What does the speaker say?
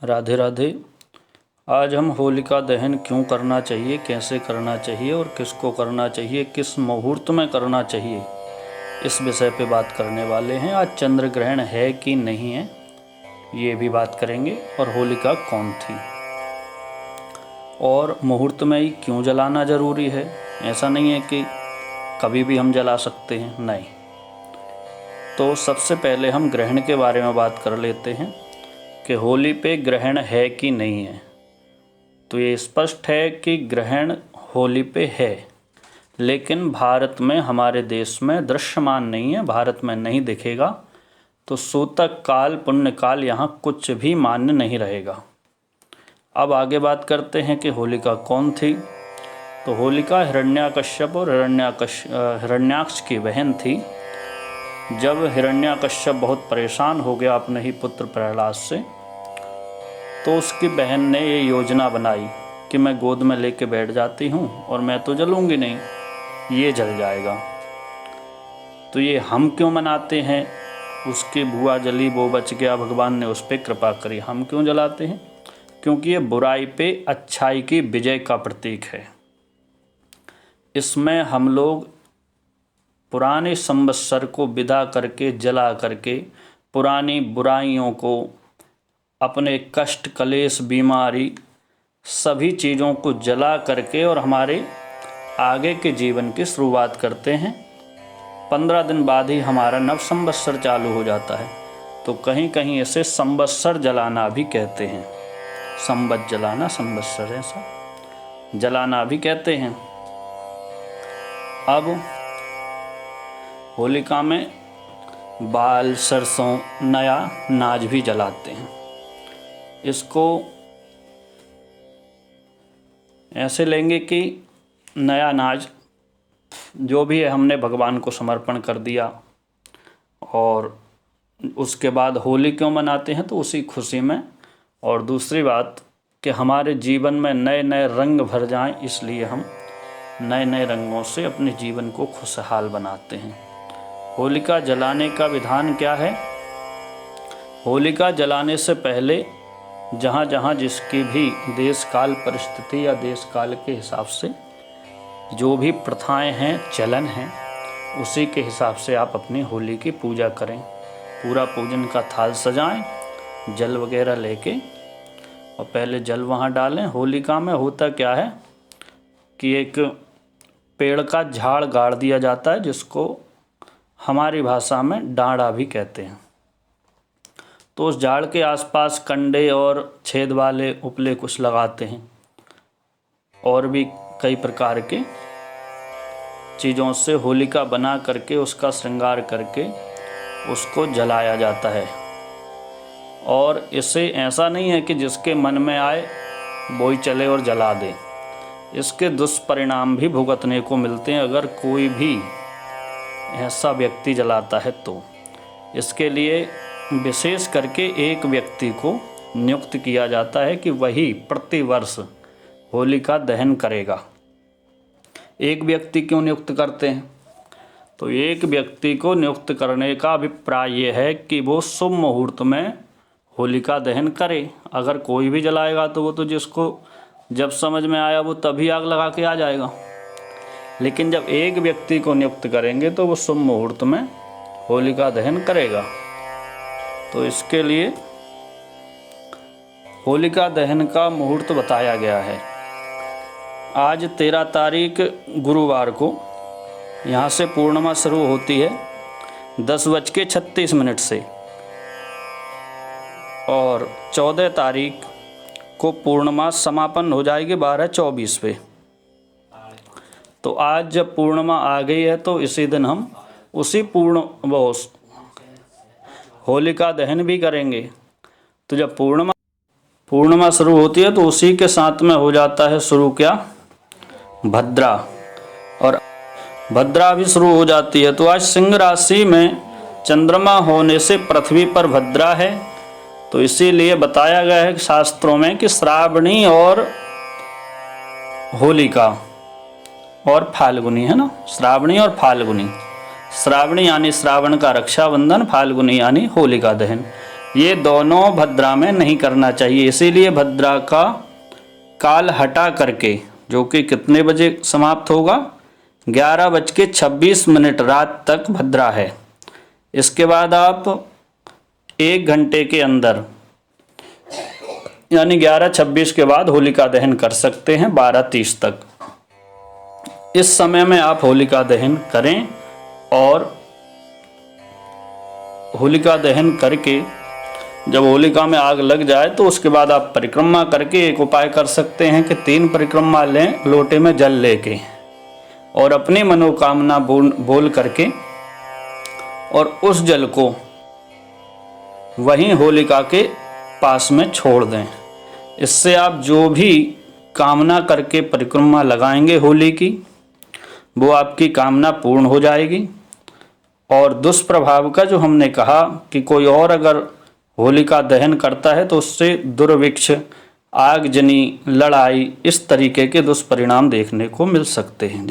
राधे राधे। आज हम होलिका दहन क्यों करना चाहिए, कैसे करना चाहिए और किसको करना चाहिए, किस मुहूर्त में करना चाहिए, इस विषय पे बात करने वाले हैं। आज चंद्र ग्रहण है कि नहीं है ये भी बात करेंगे, और होलिका कौन थी, और मुहूर्त में ही क्यों जलाना ज़रूरी है। ऐसा नहीं है कि कभी भी हम जला सकते हैं, नहीं। तो सबसे पहले हम ग्रहण के बारे में बात कर लेते हैं कि होली पे ग्रहण है कि नहीं है। तो ये स्पष्ट है कि ग्रहण होली पे है, लेकिन भारत में, हमारे देश में दृश्यमान नहीं है, भारत में नहीं दिखेगा। तो सूतक काल, पुण्य काल यहाँ कुछ भी मान्य नहीं रहेगा। अब आगे बात करते हैं कि होलिका कौन थी। तो होलिका हिरण्याकश्यप और हिरण्याक्ष की बहन थी। जब हिरण्याकश्यप बहुत परेशान हो गया अपने ही पुत्र प्रहलाद से, तो उसकी बहन ने ये योजना बनाई कि मैं गोद में लेके बैठ जाती हूँ और मैं तो जलूँगी नहीं, ये जल जाएगा। तो ये हम क्यों मनाते हैं, उसकी बुआ जली वो बच गया, भगवान ने उस पर कृपा करी, हम क्यों जलाते हैं? क्योंकि ये बुराई पे अच्छाई की विजय का प्रतीक है। इसमें हम लोग पुराने संवत्सर को विदा करके, जला करके, पुरानी बुराइयों को, अपने कष्ट, कलेश, बीमारी, सभी चीज़ों को जला करके और हमारे आगे के जीवन की शुरुआत करते हैं। 15 दिन बाद ही हमारा नव संवत्सर चालू हो जाता है। तो कहीं कहीं इसे संवत्सर जलाना भी कहते हैं। संवत जलाना, संवत्सर ऐसा जलाना भी कहते हैं। अब होलिका में बाल, सरसों, नया नाज भी जलाते हैं। इसको ऐसे लेंगे कि नया नाज जो भी है हमने भगवान को समर्पण कर दिया, और उसके बाद होली क्यों मनाते हैं, तो उसी खुशी में। और दूसरी बात कि हमारे जीवन में नए नए रंग भर जाएं, इसलिए हम नए नए रंगों से अपने जीवन को खुशहाल बनाते हैं। होलिका जलाने का विधान क्या है? होलिका जलाने से पहले जहाँ जहाँ जिसकी भी देश काल परिस्थिति या देश काल के हिसाब से जो भी प्रथाएं हैं, चलन हैं, उसी के हिसाब से आप अपनी होली की पूजा करें। पूरा पूजन का थाल सजाएं, जल वगैरह लेके, और पहले जल वहाँ डालें। होलिका में होता क्या है कि एक पेड़ का झाड़ गाड़ दिया जाता है, जिसको हमारी भाषा में डांडा भी कहते हैं। तो उस झाड़ के आसपास कंडे और छेद वाले उपले कुछ लगाते हैं, और भी कई प्रकार के चीज़ों से होलिका बना करके, उसका श्रृंगार करके उसको जलाया जाता है। और इससे ऐसा नहीं है कि जिसके मन में आए वो ही चले और जला दे। इसके दुष्परिणाम भी भुगतने को मिलते हैं अगर कोई भी ऐसा व्यक्ति जलाता है तो। इसके लिए विशेष करके एक व्यक्ति को नियुक्त किया जाता है कि वही प्रतिवर्ष होलिका दहन करेगा। एक व्यक्ति क्यों नियुक्त करते हैं? तो एक व्यक्ति को नियुक्त करने का अभिप्राय ये है कि वो शुभ मुहूर्त में होलिका दहन करे। अगर कोई भी जलाएगा तो वो तो जिसको जब समझ में आया वो तभी आग लगा के आ जाएगा। लेकिन जब एक व्यक्ति को नियुक्त करेंगे तो वो शुभ मुहूर्त में होलिका दहन करेगा। तो इसके लिए होलिका दहन का मुहूर्त बताया गया है। आज 13 तारीख गुरुवार को यहाँ से पूर्णिमा शुरू होती है 10:36 से, और 14 तारीख को पूर्णिमा समापन हो जाएगी 12:24 पे। तो आज जब पूर्णिमा आ गई है तो इसी दिन हम उसी होलिका दहन भी करेंगे। तो जब पूर्णिमा शुरू होती है तो उसी के साथ में हो जाता है शुरू क्या? भद्रा, और भद्रा भी शुरू हो जाती है। तो आज सिंह राशि में चंद्रमा होने से पृथ्वी पर भद्रा है। तो इसीलिए बताया गया है शास्त्रों में कि श्रावणी और होलिका और फाल्गुनी है ना, श्रावणी और फाल्गुनी। श्रावणी यानी श्रावण का रक्षाबंधन, फाल्गुनी यानी होलिका दहन। ये दोनों भद्रा में नहीं करना चाहिए। इसीलिए भद्रा का काल हटा करके, जो कि कितने बजे समाप्त होगा, 11:26 रात तक भद्रा है। इसके बाद आप 1 घंटे के अंदर यानी 11:26 के बाद होलिका दहन कर सकते हैं 12:30 तक। इस समय में आप होलिका दहन करें और होलिका दहन करके जब होलिका में आग लग जाए तो उसके बाद आप परिक्रमा करके एक उपाय कर सकते हैं कि 3 परिक्रमा लें लोटे में जल लेके और अपनी मनोकामना बोल करके और उस जल को वहीं होलिका के पास में छोड़ दें। इससे आप जो भी कामना करके परिक्रमा लगाएंगे होली की, वो आपकी कामना पूर्ण हो जाएगी। और दुष्प्रभाव का जो हमने कहा कि कोई और अगर होलिका दहन करता है तो उससे दुर्भिक्ष, आगजनी, लड़ाई, इस तरीके के दुष्परिणाम देखने को मिल सकते हैं।